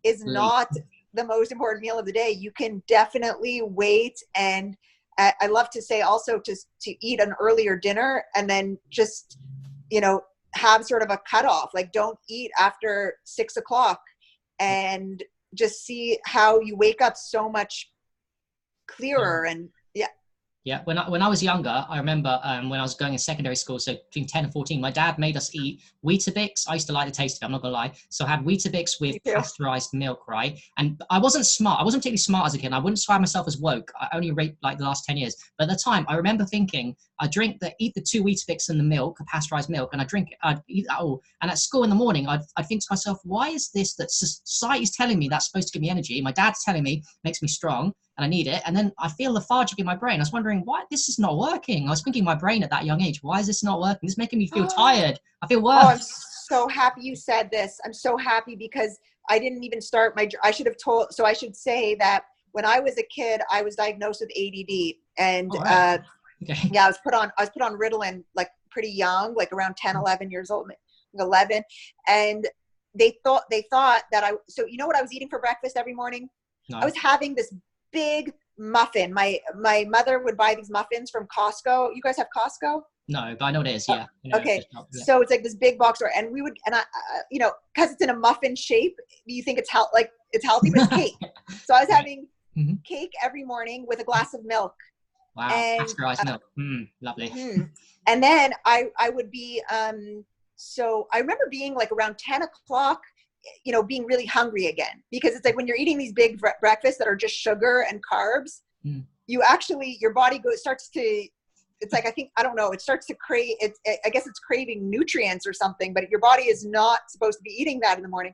is not the most important meal of the day. You can definitely wait. And I love to say also to eat an earlier dinner, and then just, you know, have sort of a cutoff. Like, don't eat after 6 o'clock, and just see how you wake up so much clearer. And Yeah, when I was younger, I remember when I was going in secondary school, so between 10 and 14, my dad made us eat Weetabix. I used to like the taste of it, I'm not gonna lie. So I had Weetabix with pasteurized milk, right? And I wasn't smart. I wasn't particularly smart as a kid. I wouldn't describe myself as woke. I only rate like the last 10 years. But at the time, I remember thinking, eat the 2 Weetabix and the milk, pasteurized milk, and I'd eat that all. And at school in the morning, I'd think to myself, why is this that society's telling me that's supposed to give me energy? My dad's telling me makes me strong, and I need it. And then I feel lethargic in my brain. I was wondering why this is not working. I was thinking my brain at that young age, why is this not working? This is making me feel tired. I feel worse. Oh, I'm so happy you said this. I'm so happy because I didn't even start I should have told, so I should say that when I was a kid, I was diagnosed with ADD, and okay. yeah, I was put on Ritalin like pretty young, like around 10, 11 years old, 11. And they thought that so you know what I was eating for breakfast every morning? No. I was having this big muffin. My mother would buy these muffins from Costco. You guys have Costco? No, but I know what it is. Yeah. You know, okay. So it's like this big box store, and we would, and I, you know, because it's in a muffin shape, you think it's healthy, but it's cake. So I was having cake every morning with a glass of milk. Wow, pasteurized milk. Lovely. And then I would be, so I remember being like around 10 o'clock, you know, being really hungry again, because it's like when you're eating these big breakfasts that are just sugar and carbs, you actually, your body starts to, it's like, I don't know, it starts to crave, I guess it's craving nutrients or something, but your body is not supposed to be eating that in the morning.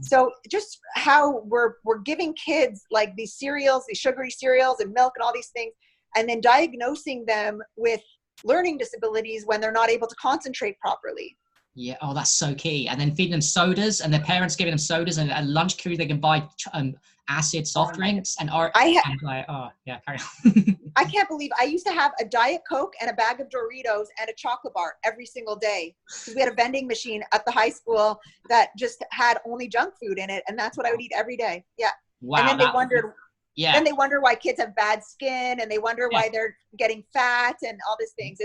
So just how we're giving kids like these cereals, these sugary cereals and milk and all these things, and then diagnosing them with learning disabilities when they're not able to concentrate properly. Yeah. Oh, that's so key. And then feeding them sodas, and their parents giving them sodas, and at lunch queue they can buy acid soft drinks and are and like, oh yeah, carry on. I can't believe I used to have a Diet Coke and a bag of Doritos and a chocolate bar every single day, because we had a vending machine at the high school that just had only junk food in it, and that's what I would eat every day. Yeah. Wow. And then they wondered, yeah. Then they wonder why kids have bad skin, and they wonder why they're getting fat and all these things.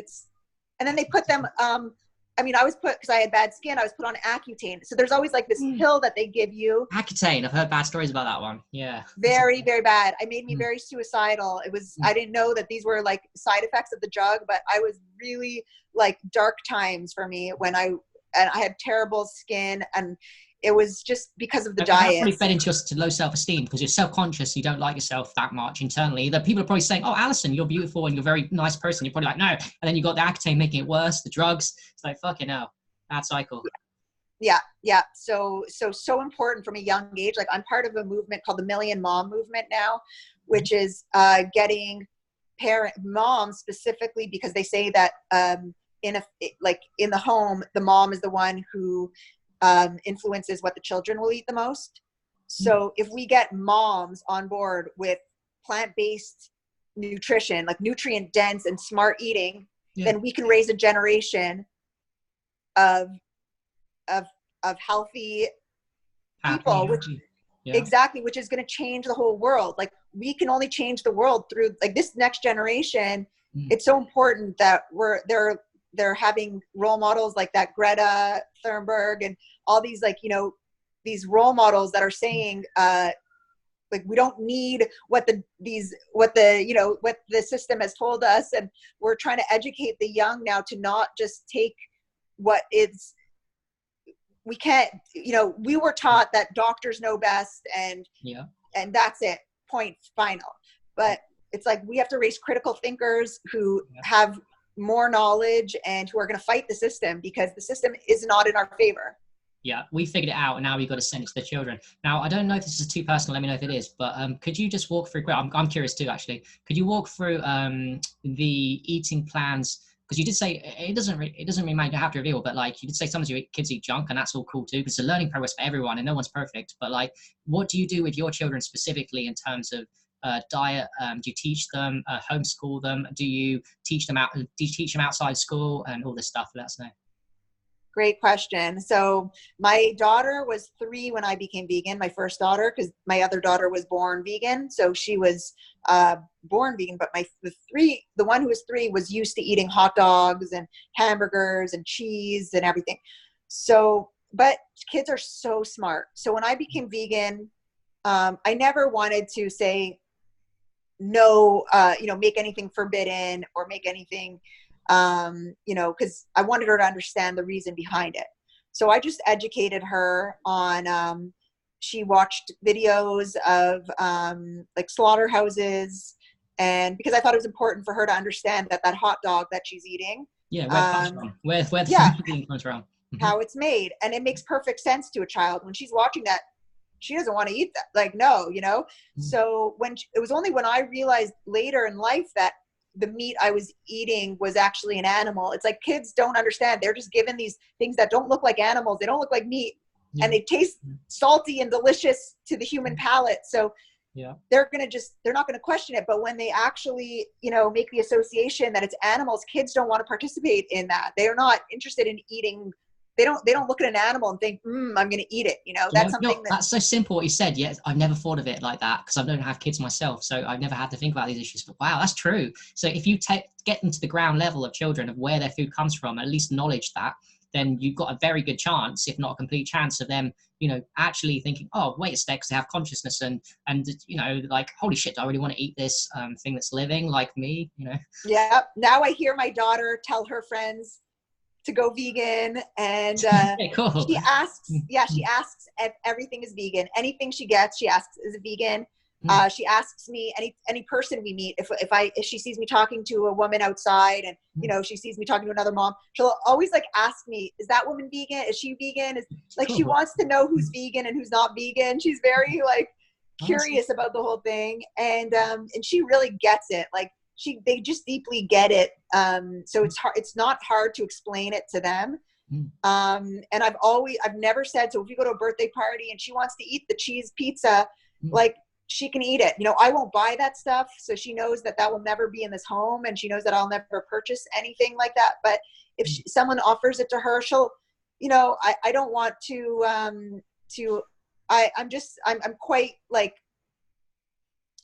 And then they put them, I mean, I was put, because I had bad skin, I was put on Accutane. So there's always like this pill that they give you. Accutane, I've heard bad stories about that one. Yeah. Very, very bad. It made me very suicidal. It was, I didn't know that these were like side effects of the drug, but I was really like dark times for me when I had terrible skin, and it was just because of the diet. That probably fed into your low self-esteem, because you're self-conscious, you don't like yourself that much internally. The people are probably saying, oh, Allison, you're beautiful and you're a very nice person. You're probably like, no. And then you got the Accutane making it worse, the drugs. It's like, fucking hell, bad cycle. Yeah. So important from a young age. Like, I'm part of a movement called the Million Mom Movement now, which is getting moms specifically, because they say that in the home, the mom is the one who influences what the children will eat the most. So if we get moms on board with plant-based nutrition, like nutrient dense and smart eating, then we can raise a generation of healthy people, which exactly, which is going to change the whole world. Like, we can only change the world through like this next generation. It's so important that they're having role models like that Greta Thunberg and all these, like, you know, these role models that are saying, like, we don't need what the system has told us. And we're trying to educate the young now to not just take what is, we can't, you know, we were taught that doctors know best and that's it, point final. But it's like, we have to raise critical thinkers who have more knowledge and who are going to fight the system, because the system is not in our favor. Yeah, we figured it out, and now we've got to send it to the children. Now, I don't know if this is too personal. Let me know if it is. But could you just walk through? I'm curious too, actually. Could you walk through the eating plans? Because you did say it doesn't really matter, you have to reveal, but like you did say some of your kids eat junk, and that's all cool too, because it's a learning progress for everyone, and no one's perfect. But like, what do you do with your children specifically in terms of diet? Do you teach them, homeschool them? Do you teach them outside school and all this stuff? Let us know. Great question. So my daughter was 3 when I became vegan, my first daughter, because my other daughter was born vegan. So she was born vegan, but the one who was 3 was used to eating hot dogs and hamburgers and cheese and everything. So, but kids are so smart. So when I became vegan, I never wanted to say no, make anything forbidden or make anything, because I wanted her to understand the reason behind it. So I just educated her on, she watched videos of like slaughterhouses, and because I thought it was important for her to understand that hot dog that she's eating, where it comes from, where the food comes from, how it's made. And it makes perfect sense to a child when she's watching that. She doesn't want to eat that. Like, no, So it was only when I realized later in life that the meat I was eating was actually an animal. It's like, kids don't understand. They're just given these things that don't look like animals. They don't look like meat, and they taste salty and delicious to the human palate. So they're not going to question it. But when they actually, make the association that it's animals, kids don't want to participate in that. They're not interested in eating. They don't look at an animal and think, I'm going to eat it. That's something that's so simple what you said. Yet I've never thought of it like that, because I don't have kids myself. So I've never had to think about these issues. But wow, that's true. So if you get them to the ground level of children of where their food comes from, at least knowledge that, then you've got a very good chance, if not a complete chance, of them, actually thinking, oh, wait a sec, because they have consciousness and like, holy shit, do I really want to eat this thing that's living like me, Yeah. Now I hear my daughter tell her friends to go vegan, and cool. she asks if everything is vegan. Anything she gets, she asks, is it vegan? Mm. She asks me, any person we meet, if she sees me talking to a woman outside, and you know, she sees me talking to another mom, she'll always like ask me, is that woman vegan? Is she vegan? Is like, she Cool. wants to know who's vegan and who's not vegan. She's very like curious about the whole thing, and she really gets it. Like they just deeply get it. So it's not hard to explain it to them. Mm. And I've never said, so if you go to a birthday party and she wants to eat the cheese pizza, Mm. like she can eat it. You know, I won't buy that stuff. So she knows that will never be in this home, and she knows that I'll never purchase anything like that. But if someone offers it to her, she'll, you know, I don't want I'm quite like,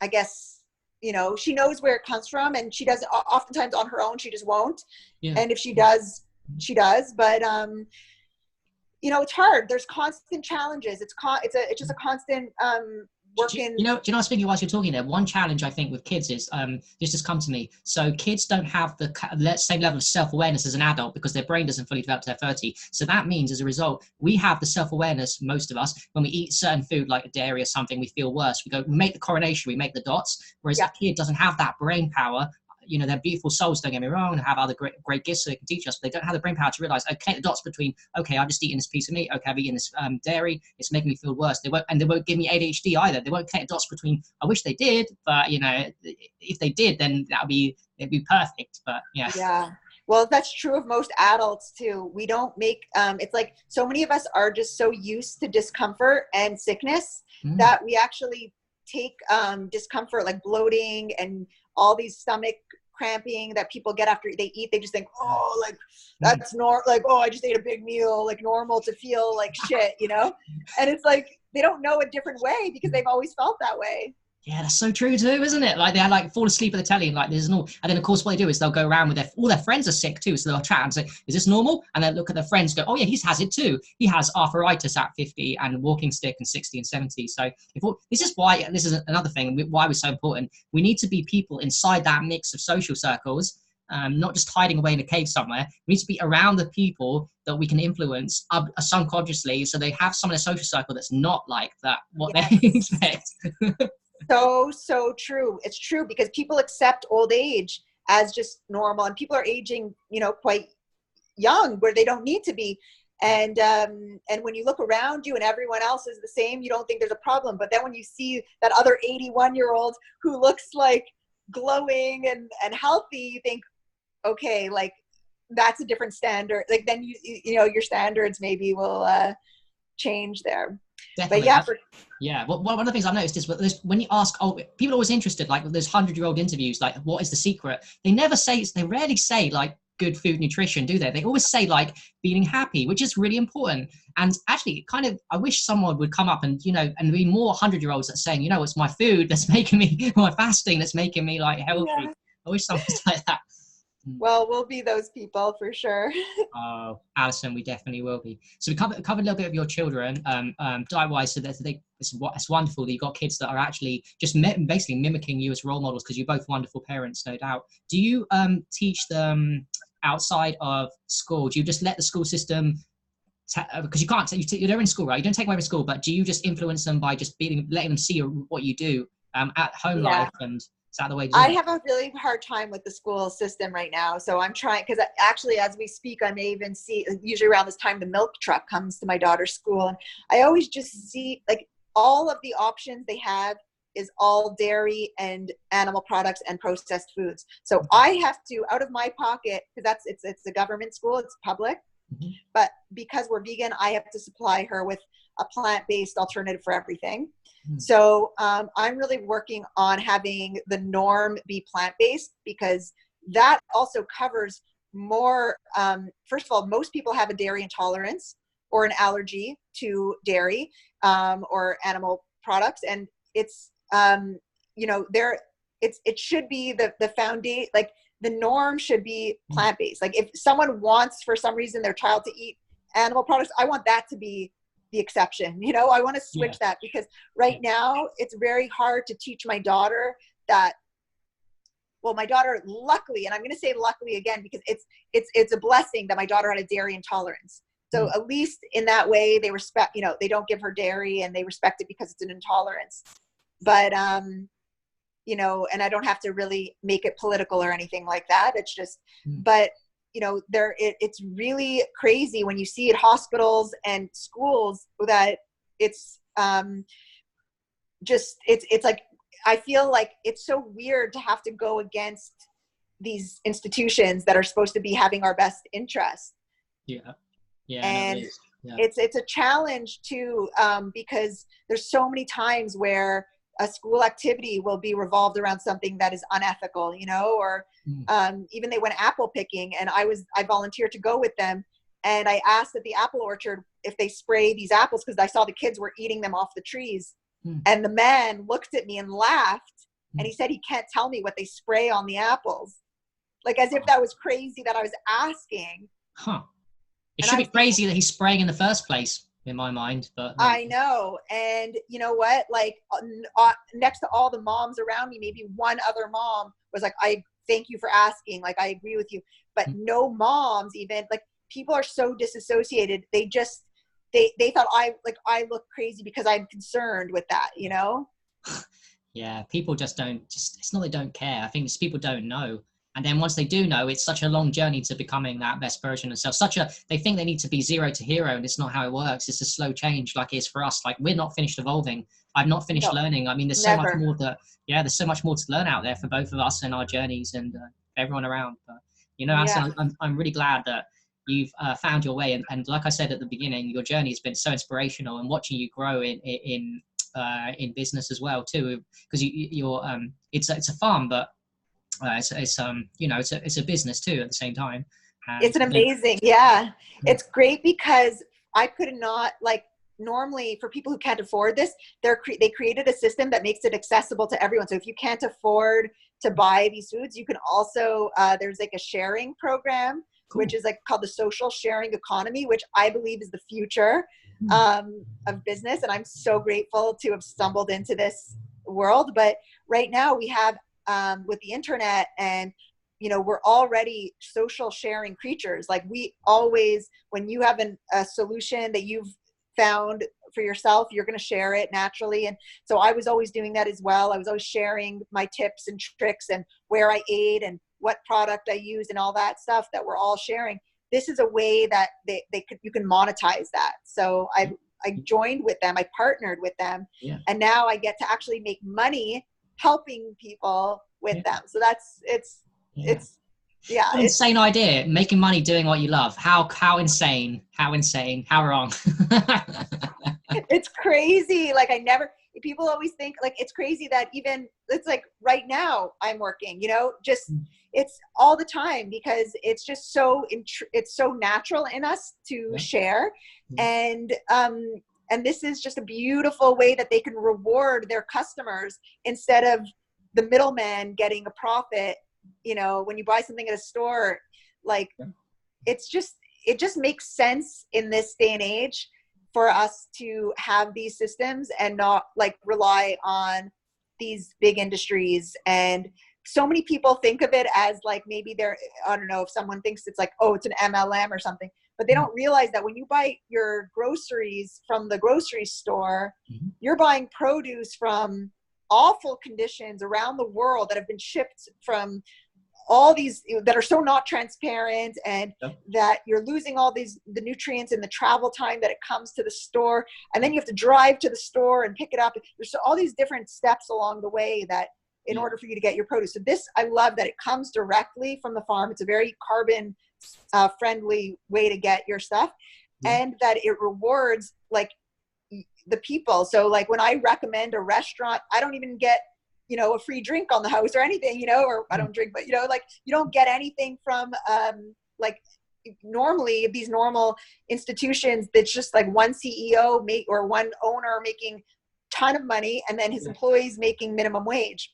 I guess, you know, she knows where it comes from, and she does oftentimes on her own, she just won't. Yeah. And if she does, she does. But, you know, it's hard. There's constant challenges. It's just a constant, working. Do you know, speaking whilst you're talking there, one challenge I think with kids is, this just come to me. So kids don't have the same level of self-awareness as an adult because their brain doesn't fully develop to their 30. So that means as a result, we have the self-awareness, most of us, when we eat certain food like dairy or something, we feel worse. We make the correlation, we make the dots, whereas a kid doesn't have that brain power. You know, they're beautiful souls, don't get me wrong, and have other great gifts so they can teach us, but they don't have the brain power to realize, okay, the dots between, okay, I've just eaten this piece of meat, okay, I've eaten this dairy, it's making me feel worse. They won't give me ADHD either. They won't connect the dots between, I wish they did, but you know, if they did, then it'd be perfect. But yeah. Well, that's true of most adults too. We don't make, it's like so many of us are just so used to discomfort and sickness that we actually take discomfort, like bloating and all these stomach cramping that people get after they eat. They just think, oh, like that's like, oh, I just ate a big meal, like normal to feel like shit, you know? And it's like, they don't know a different way because they've always felt that way. Yeah, that's so true too, isn't it? Like they like fall asleep at the telly, and like there's no, and then of course what they do is they'll go around with all their friends are sick too, so they'll chat and say, "Is this normal?" And then look at their friends, go, "Oh yeah, he has it too. He has arthritis at 50 and walking stick and 60 and 70." So this is why this is another thing why we're so important. We need to be people inside that mix of social circles, not just hiding away in a cave somewhere. We need to be around the people that we can influence subconsciously, so they have some in a social circle that's not like that. What they expect. So true. It's true because people accept old age as just normal, and people are aging, you know, quite young where they don't need to be. And when you look around you and everyone else is the same, you don't think there's a problem. But then when you see that other 81-year-old who looks like glowing and healthy, you think, okay, like that's a different standard. Like then you know, your standards maybe will change there. Definitely. But Well, one of the things I've noticed is when you ask, people are always interested, like those 100-year-old interviews, like what is the secret? They rarely say like good food nutrition, do they? They always say like feeling happy, which is really important. And actually I wish someone would come up and, you know, and be more 100-year-olds that's saying, you know, it's my food that's making me, my fasting that's making me like healthy. Yeah. I wish someone's like that. Well, we'll be those people for sure. Oh, Allison, we definitely will be. So we covered a little bit of your children, diet-wise. So it's wonderful that you've got kids that are actually just basically mimicking you as role models because you're both wonderful parents, no doubt. Do you teach them outside of school? Do you just let the school system? Because you can't, they're in school, right? You don't take them over to school, but do you just influence them by just letting them see what you do at home life and? Is that the way to do it? I have a really hard time with the school system right now. So I'm trying, because actually as we speak, I may even see, usually around this time, the milk truck comes to my daughter's school. And I always just see like all of the options they have is all dairy and animal products and processed foods. So I have to, out of my pocket, because it's a government school, it's public. Mm-hmm. But because we're vegan, I have to supply her with a plant-based alternative for everything. So I'm really working on having the norm be plant-based because that also covers more. First of all, most people have a dairy intolerance or an allergy to dairy or animal products. And it's, you know, it should be the foundation, like the norm should be plant-based. Like if someone wants for some reason their child to eat animal products, I want that to be the exception. You know, I want to switch that because right now it's very hard to teach my daughter that, well, my daughter, luckily, and I'm going to say luckily again, because it's a blessing that my daughter had a dairy intolerance. So at least in that way, they respect, you know, they don't give her dairy and they respect it because it's an intolerance. but you know, and I don't have to really make it political or anything like that. It's just, but you know, it's really crazy when you see at hospitals and schools that it's just, it's like, I feel like it's so weird to have to go against these institutions that are supposed to be having our best interest. Yeah. Yeah. And No, it is. Yeah. it's a challenge too, because there's so many times where a school activity will be revolved around something that is unethical, you know, or even they went apple picking, and I volunteered to go with them, and I asked at the apple orchard if they spray these apples because I saw the kids were eating them off the trees. And the man looked at me and laughed, and he said he can't tell me what they spray on the apples, like as if that was crazy that I was asking. It should be crazy that he's spraying in the first place, in my mind. But I know. And you know what? Like next to all the moms around me, maybe one other mom was like, I thank you for asking. Like, I agree with you. But no moms even, like, people are so disassociated. They just, they thought I look crazy because I'm concerned with that, you know? Yeah, people just don't, it's not they don't care. I think it's people don't know. And then once they do know, it's such a long journey to becoming that best version of themselves. They think they need to be zero to hero, and it's not how it works. It's a slow change, like it is for us. Like, we're not finished evolving. I've not finished learning. I mean, there's so much more there's so much more to learn out there for both of us and our journeys and everyone around. But, you know, Allison, I'm really glad that you've found your way. And like I said at the beginning, your journey has been so inspirational, and watching you grow in business as well too, because you're it's a farm, but it's you know, it's a business too at the same time. And it's an amazing, it's great because I could not, like, normally for people who can't afford this, they created a system that makes it accessible to everyone. So if you can't afford to buy these foods, you can also there's like a sharing program, which is like called the social sharing economy, which I believe is the future of business. And I'm so grateful to have stumbled into this world. But right now we have with the internet, and you know, we're already social sharing creatures. Like, we always, when you have a solution that you've found for yourself, you're going to share it naturally. And so I was always doing that as well. I was always sharing my tips and tricks and where I ate and what product I used and all that stuff that we're all sharing. This is a way that you can monetize that. So I joined with them, I partnered with them, and now I get to actually make money helping people with them. So it's insane idea, making money doing what you love. How insane, how wrong. It's crazy. Like, people always think, like, it's crazy that even, it's like right now I'm working, you know, just it's all the time, because it's just it's so natural in us to share. And this is just a beautiful way that they can reward their customers instead of the middleman getting a profit. You know, when you buy something at a store, like, it just makes sense in this day and age for us to have these systems and not, like, rely on these big industries. And so many people think of it as, like, maybe I don't know if someone thinks it's like, oh, it's an MLM or something, but they don't realize that when you buy your groceries from the grocery store, you're buying produce from awful conditions around the world that have been shipped from all these that are so not transparent, and that you're losing all the nutrients in the travel time that it comes to the store, and then you have to drive to the store and pick it up. There's all these different steps along the way that in order for you to get your produce. So this, I love that it comes directly from the farm. It's a very carbon friendly way to get your stuff, and that it rewards, like, the people. So, like, when I recommend a restaurant, I don't even get, you know, a free drink on the house or anything, you know, or I don't drink, but, you know, like, you don't get anything from like, normally these normal institutions, that's just like one CEO or one owner making ton of money, and then his employees making minimum wage.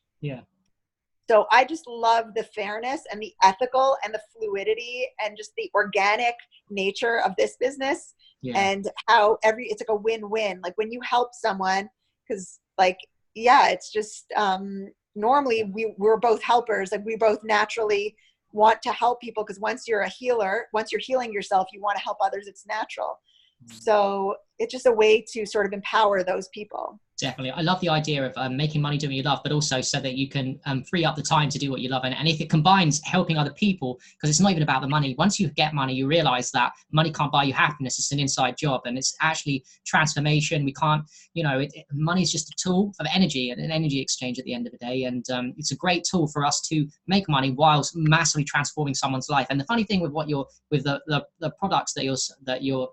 So I just love the fairness and the ethical and the fluidity and just the organic nature of this business, and how it's like a win-win. Like, when you help someone, because, like, it's just normally we're both helpers. Like, we both naturally want to help people, because once you're a healer, once you're healing yourself, you want to help others. It's natural. So it's just a way to sort of empower those people. Definitely. I love the idea of making money doing what you love, but also so that you can free up the time to do what you love. And if it combines helping other people, because it's not even about the money. Once you get money, you realize that money can't buy you happiness. It's an inside job, and it's actually transformation. We can't, money is just a tool of energy and an energy exchange at the end of the day. And it's a great tool for us to make money whilst massively transforming someone's life. And the funny thing with the products that you're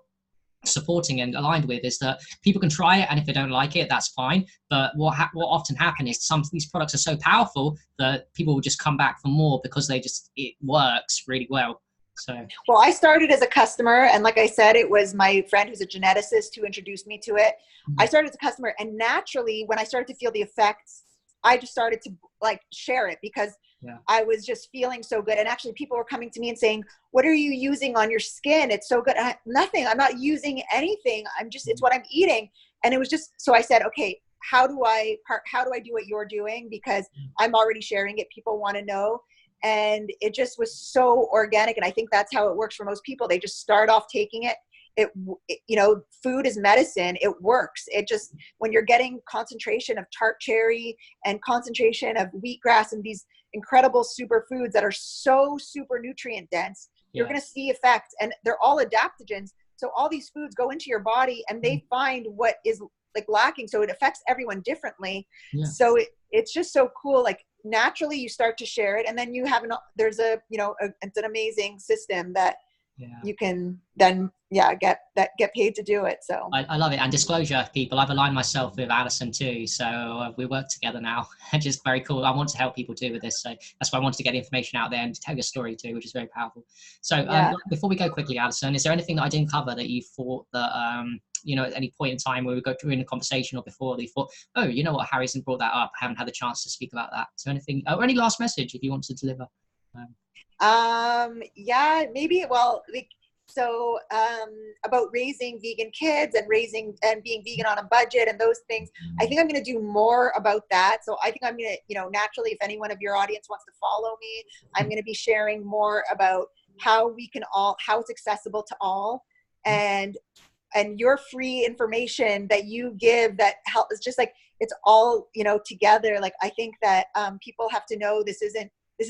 supporting and aligned with is that people can try it, and if they don't like it, that's fine. But what often happens is some of these products are so powerful that people will just come back for more because it works really well. So well, I started as a customer, and like I said, it was my friend who's a geneticist who introduced me to it. I started as a customer, and naturally when I started to feel the effects, I just started to like share it because I was just feeling so good. And actually people were coming to me and saying, what are you using on your skin? It's so good. Nothing. I'm not using anything. It's what I'm eating. And it was just, so I said, okay, how do I do what you're doing? Because I'm already sharing it. People want to know. And it just was so organic. And I think that's how it works for most people. They just start off taking it. Food is medicine. It works. It just, when you're getting concentration of tart cherry and concentration of wheatgrass and these incredible superfoods that are so super nutrient dense, you're going to see effects, and they're all adaptogens. So all these foods go into your body and they find what is like lacking. So it affects everyone differently. So it's just so cool. Like naturally you start to share it, and then you have it's an amazing system that you can then get paid to do it. So I love it. And disclosure, people, I've aligned myself with Allison too, so we work together now. Which is very cool. I want to help people too with this, so that's why I wanted to get the information out there and to tell your story too, which is very powerful. So before we go quickly, Allison, is there anything that I didn't cover that you thought that at any point in time where we go through in a conversation or before that you thought, oh, you know what, Harrison brought that up, I haven't had the chance to speak about that? So anything, or any last message if you want to deliver? Maybe. Well, about raising vegan kids and being vegan on a budget and those things, I think I'm going to do more about that. So I think I'm going to, naturally, if anyone of your audience wants to follow me, I'm going to be sharing more about how it's accessible to all, and your free information that you give that help is just like, it's all, together. Like, I think that people have to know this is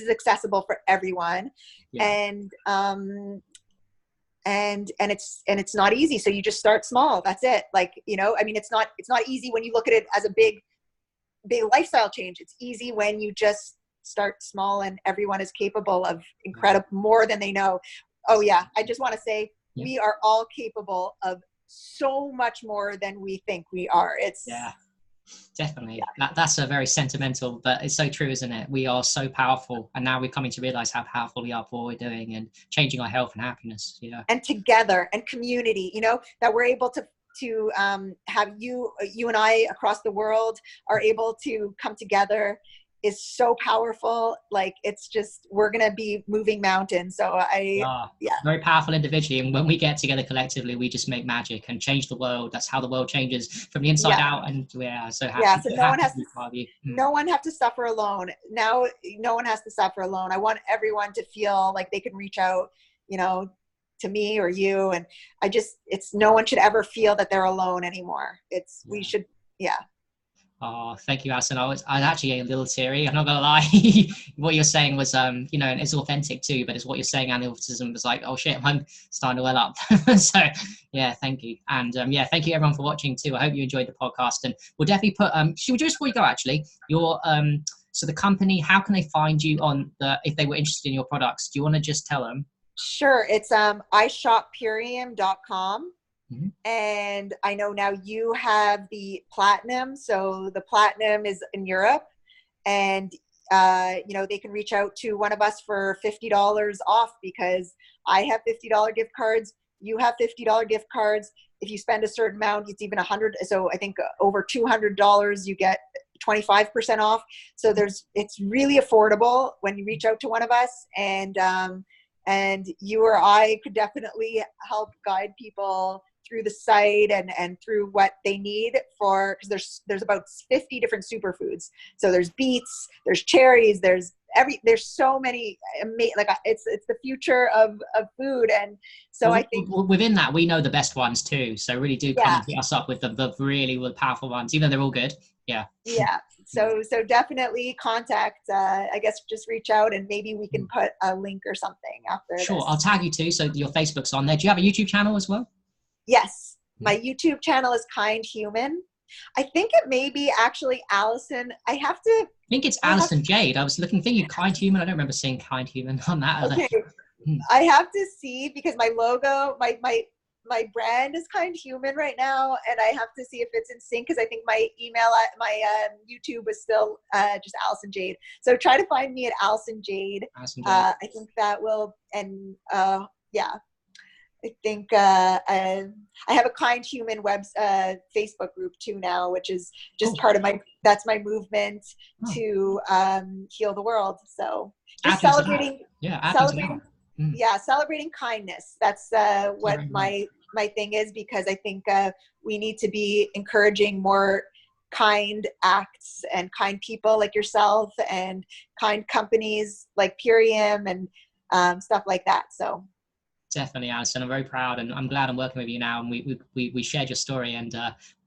accessible for everyone. And it's not easy. So you just start small. That's it. Like, it's not easy when you look at it as a big lifestyle change. It's easy when you just start small, and everyone is capable of incredible more than they know. Oh yeah. I just want to say we are all capable of so much more than we think we are. Definitely. That's a very sentimental, but it's so true, isn't it? We are so powerful, and now we're coming to realize how powerful we are for what we're doing and changing our health and happiness. And together, and community, that we're able to have you and I across the world are able to come together is so powerful. Like, it's just, we're going to be moving mountains. So very powerful individually. And when we get together collectively, we just make magic and change the world. That's how the world changes from the inside out. And so happy. So no one have to suffer alone. Now, no one has to suffer alone. I want everyone to feel like they can reach out, to me or you. And no one should ever feel that they're alone anymore. We should. Oh, thank you, Allison. I was actually a little teary. I'm not gonna lie. What you're saying was, and it's authentic too. But it's what you're saying, and the autism was like, oh shit, I'm starting to well up. So, thank you, and thank you everyone for watching too. I hope you enjoyed the podcast, and we'll definitely put. Should we just before you go, actually, your so the company, how can they find you if they were interested in your products? Do you want to just tell them? Sure, it's ishoppurium.com. Mm-hmm. And I know now you have the platinum. So the platinum is in Europe, and they can reach out to one of us for $50 off, because I have $50 gift cards. You have $50 gift cards. If you spend a certain amount, it's even $100. So I think over $200, you get 25% off. So it's really affordable when you reach out to one of us, and you or I could definitely help guide people through the site and through what they need because there's about 50 different superfoods. So there's beets, there's cherries, there's there's so many, like it's the future of food. And so I think within that, we know the best ones too. So really do come yeah, and hit us up with the really powerful ones, even though they're all good. Yeah. yeah. So definitely contact, I guess just reach out and maybe we can put a link or something after Sure. this. I'll tag you too. So your Facebook's on there. Do you have a YouTube channel as well? Yes. My YouTube channel is Kind Human. I think it may be actually Allison. I think it's Allison Jade. I was thinking Kind Human. I don't remember seeing Kind Human on that. Okay. I have to see, because my logo, my brand is Kind Human right now, and I have to see if it's in sync, because I think my email, my YouTube is still just Allison Jade. So try to find me at Allison Jade. Allison Jade. I think that will, and yeah. I think I have a Kind Human Facebook group too now, which is just part of that's my movement to heal the world. So just celebrating, celebrating kindness. That's what my thing is, because I think we need to be encouraging more kind acts and kind people like yourself, and kind companies like Purium and stuff like that. So. Definitely, Allison. I'm very proud, and I'm glad I'm working with you now. And we shared your story, and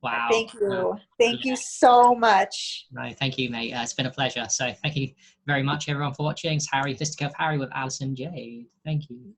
wow. Thank you. Thank you so much. No, thank you, mate. It's been a pleasure. So thank you very much, everyone, for watching. It's Harry, Fisticuff Harry with Allison Jade. Thank you.